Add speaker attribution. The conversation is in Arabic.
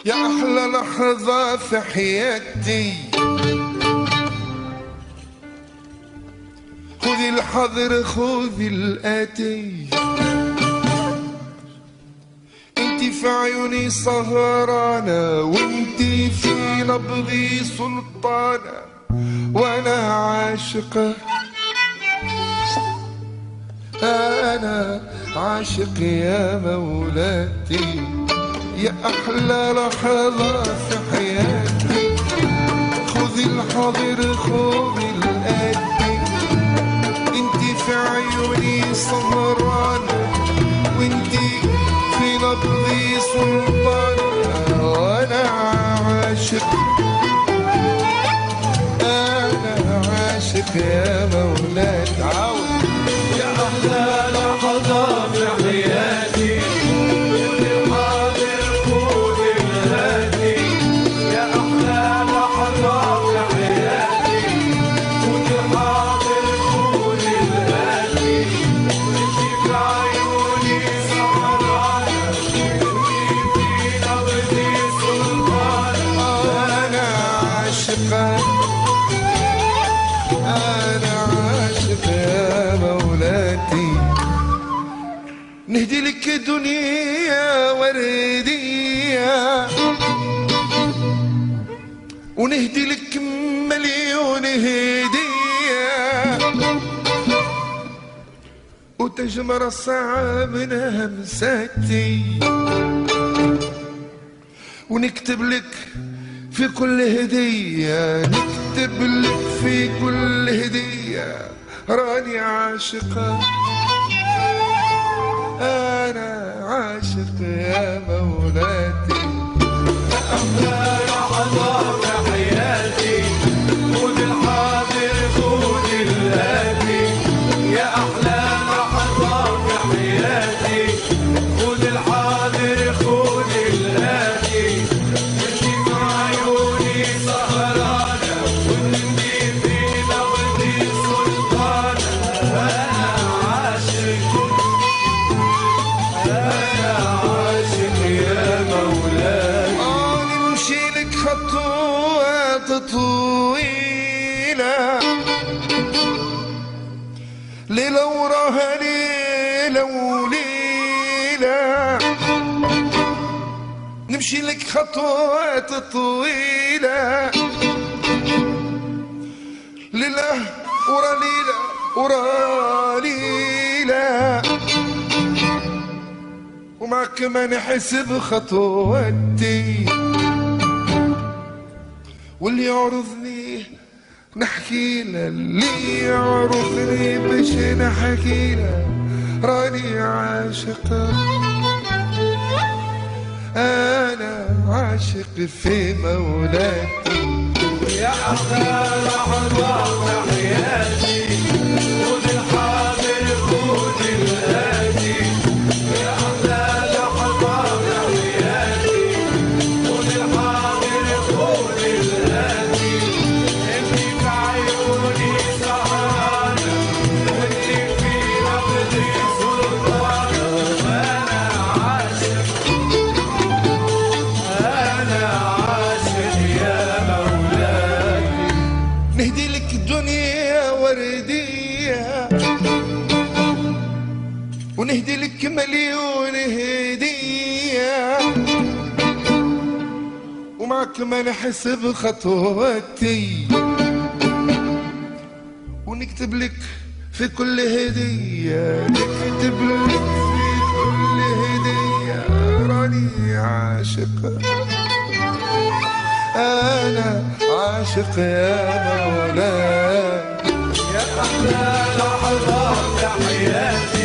Speaker 1: يا أحلى لحظة في حياتي، خذي الحذر خذي الآتي، انتي في عيوني سهرانة، وانتي في نبضي سلطانة، وانا عاشقة، انا عاشق يا مولاتي. يا أحلى لحظة في حياتي، خذي الحاضر خذي الآتي، انتي في عيوني سهرانة، وانتي في نبضي سلطانة، وانا عاشق، انا عاشق يا مولاتي. عاود
Speaker 2: يا أحلى لحظة في حياتي،
Speaker 1: نهدي لك دنيا وردية، ونهدي لك مليون هدية، وتجمر الساعة من همساتي، ونكتب لك في كل هدية، نكتب لك في كل هدية، راني عاشقة، أنا عاشق يا مولاتي.
Speaker 2: يا أحلى لحظة في حياتي، خذ الحاضر خذ الآتي، يا أحلى لحظة في حياتي، خذ الحاضر خذ الآتي، انتي في عيوني سهرانة، وانتي في نبضي سلطانة، أنا عاشق، أنا عاشق يا مولاي.
Speaker 1: نمشي لك خطوات طويلة، ليلة وراها ليلة وليلة، نمشي لك خطوات طويلة، ليلة ورا ليلة ورا ليلة، ومعك ما نحسب خطواتي، واللي يعرضني نحكي له، اللي يعرضني باش نحكي له، راني عاشقة، أنا عاشق في مولاتي.
Speaker 2: يا أحلى لحظة في حياتي، خذ الحاضر خذ الآتي، يا أحلى لحظة في حياتي، خذ الحاضر خذ الآتي، انتي في عيوني سهرانة، وانتي في نبضي سلطانة، وأنا عاشق، أنا عاشق يا مولاي.
Speaker 1: نهدي لك دنيا وردية، ونهدي لك مليون هدية، ومعك ما نحسب خطواتي، ونكتب لك في كل هدية، نكتب لك في كل هدية، راني عاشق، أنا عاشق يا مولاي.
Speaker 2: يا أحلى لحظة في حياتي،